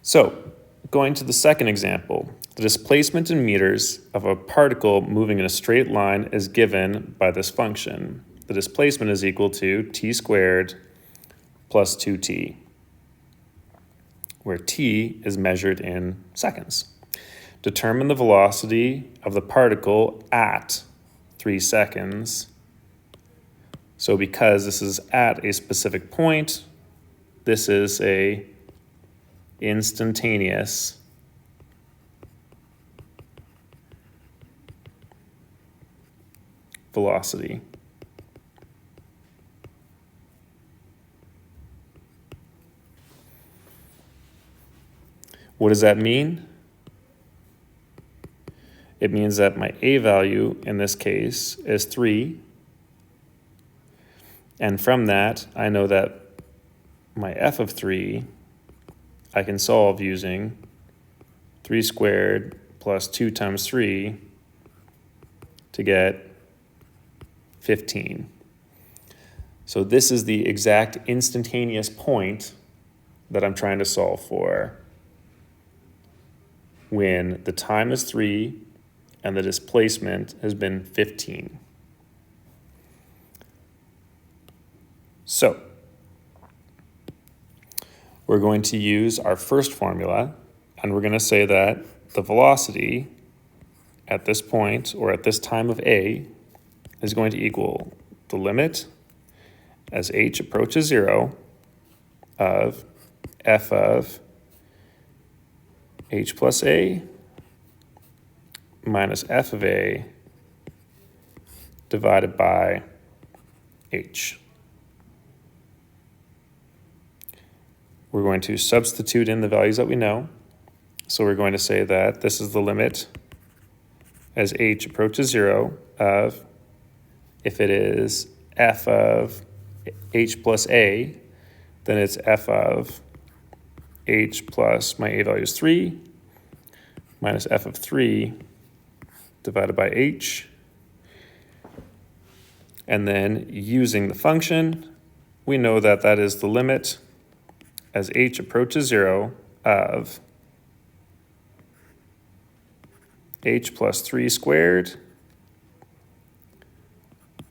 So, going to the second example, the displacement in meters of a particle moving in a straight line is given by this function. The displacement is equal to t squared plus 2t, where t is measured in seconds. Determine the velocity of the particle at 3 seconds. So because this is at a specific point, this is a instantaneous velocity. What does that mean? It means that my a value in this case is 3. And from that, I know that my f of 3, I can solve using 3 squared plus 2 times 3 to get 15. So this is the exact instantaneous point that I'm trying to solve for when the time is 3 and the displacement has been 15. So we're going to use our first formula, and we're going to say that the velocity at this point, or at this time of a, is going to equal the limit as h approaches 0 of f of h plus a minus f of a divided by h. We're going to substitute in the values that we know. So we're going to say that this is the limit as h approaches 0 of, if it is f of h plus a, then it's f of h plus my a value is 3 minus f of 3 divided by h. And then using the function, we know that that is the limit as h approaches 0 of h plus 3 squared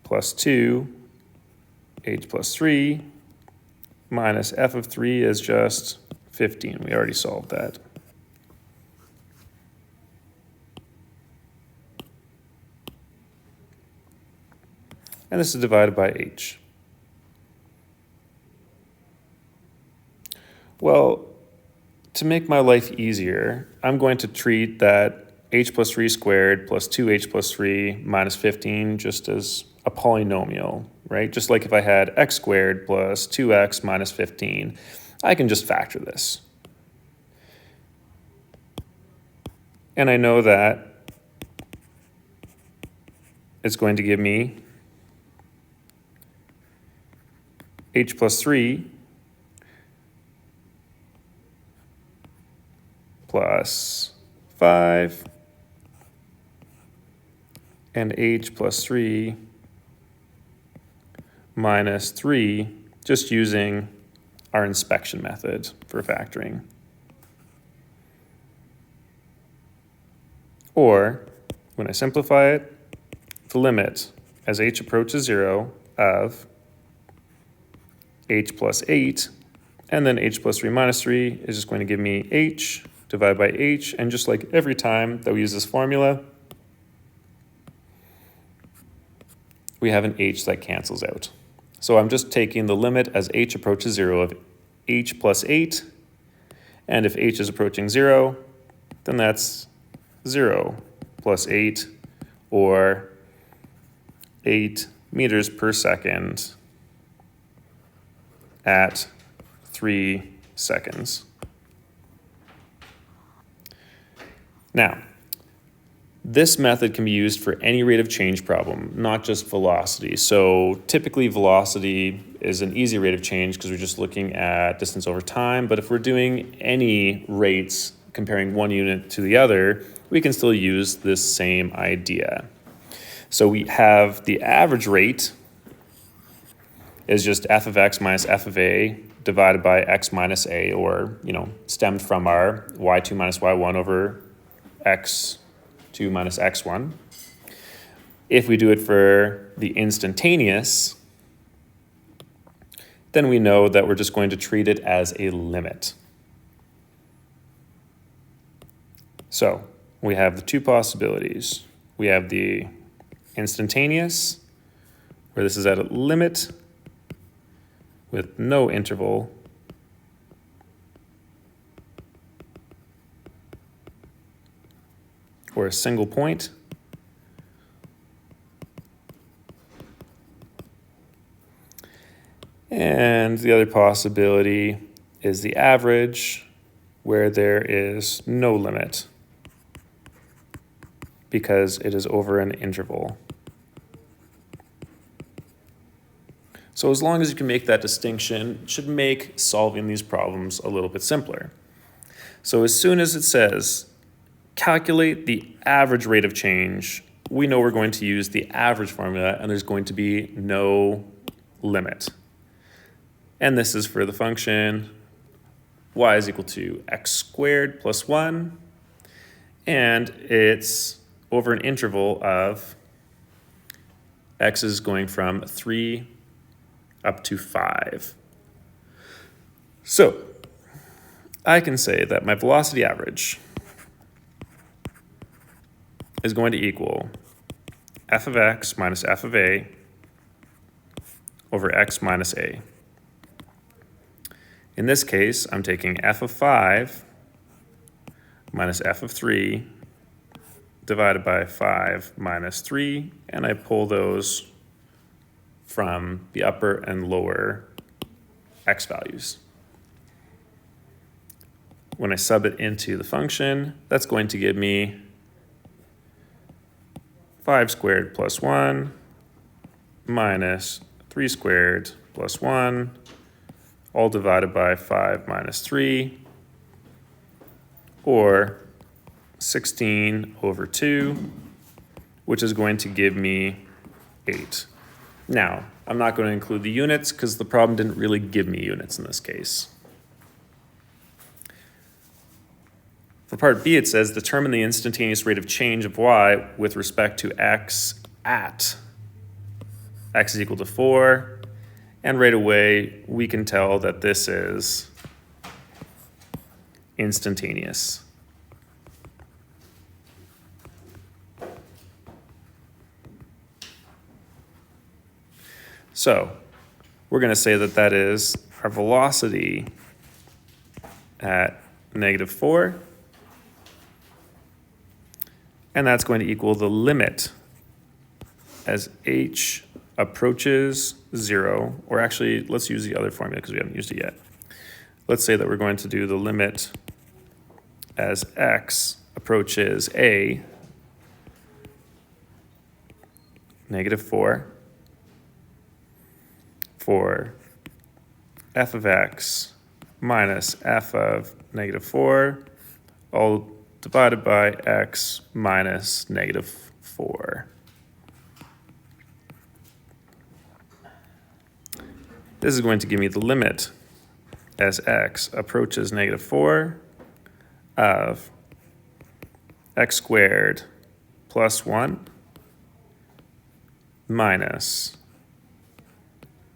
plus 2 h plus 3 minus f of 3 is just 15. We already solved that. And this is divided by h. Well, to make my life easier, I'm going to treat that h plus 3 squared plus 2h plus 3 minus 15 just as a polynomial, right? Just like if I had x squared plus 2x minus 15, I can just factor this. And I know that it's going to give me h plus 3 plus 5 and h plus 3 minus 3, just using our inspection method for factoring. Or, when I simplify it, the limit as h approaches 0 of h plus 8, and then h plus 3 minus 3 is just going to give me h divided by h, and just like every time that we use this formula, we have an h that cancels out. So I'm just taking the limit as h approaches 0 of h plus 8, and if h is approaching 0, then that's 0 plus 8, or 8 meters per second at 3 seconds. Now, this method can be used for any rate of change problem, not just velocity. So typically velocity is an easy rate of change because we're just looking at distance over time. But if we're doing any rates comparing one unit to the other, we can still use this same idea. So we have the average rate is just f of x minus f of a divided by x minus a, or, stemmed from our y2 minus y1 over x2 minus x1. If we do it for the instantaneous, then we know that we're just going to treat it as a limit. So we have the two possibilities. We have the instantaneous, where this is at a limit with no interval, or a single point. And the other possibility is the average, where there is no limit because it is over an interval. So as long as you can make that distinction, it should make solving these problems a little bit simpler. So as soon as it says, calculate the average rate of change, we know we're going to use the average formula, and there's going to be no limit. And this is for the function y is equal to x squared plus 1, and it's over an interval of x is going from 3 up to 5. So I can say that my velocity average is going to equal f of x minus f of a over x minus a. In this case, I'm taking f of 5 minus f of 3 divided by 5 minus 3, and I pull those from the upper and lower x values. When I sub it into the function, that's going to give me 5 squared plus 1 minus 3 squared plus 1, all divided by 5 minus 3, or 16 over 2, which is going to give me 8. Now, I'm not going to include the units because the problem didn't really give me units in this case. For part B, it says determine the instantaneous rate of change of y with respect to x at x is equal to 4. And right away, we can tell that this is instantaneous. So we're going to say that that is our velocity at -4. And that's going to equal the limit as h approaches 0, or actually, let's use the other formula because we haven't used it yet. Let's say that we're going to do the limit as x approaches a, -4, for f of x minus f of -4, all divided by x minus -4. This is going to give me the limit as x approaches -4 of x squared plus 1 minus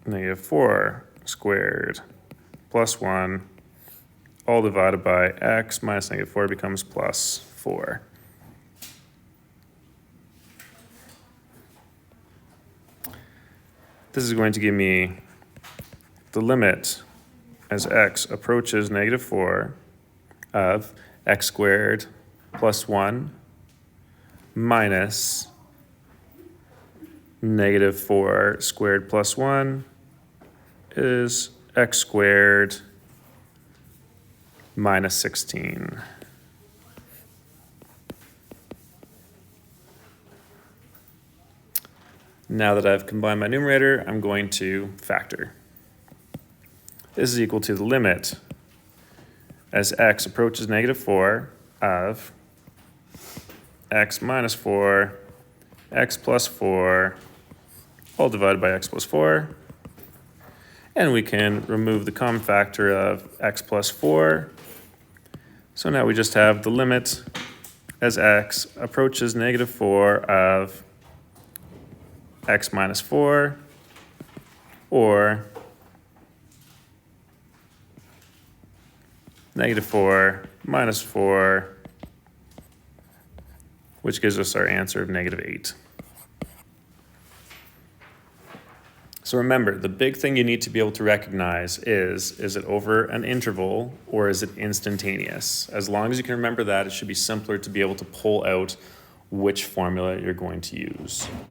-4 squared plus 1, all divided by x minus -4 becomes plus 4. This is going to give me the limit as x approaches -4 of x squared plus 1 minus -4 squared plus 1 is x squared minus 16. Now that I've combined my numerator, I'm going to factor. This is equal to the limit as x approaches -4 of x minus 4, x plus 4, all divided by x plus 4. And we can remove the common factor of x plus 4. So now we just have the limit as x approaches negative 4 of x minus 4, or negative 4 minus 4, which gives us our answer of negative 8. So remember, the big thing you need to be able to recognize is it over an interval or is it instantaneous? As long as you can remember that, it should be simpler to be able to pull out which formula you're going to use.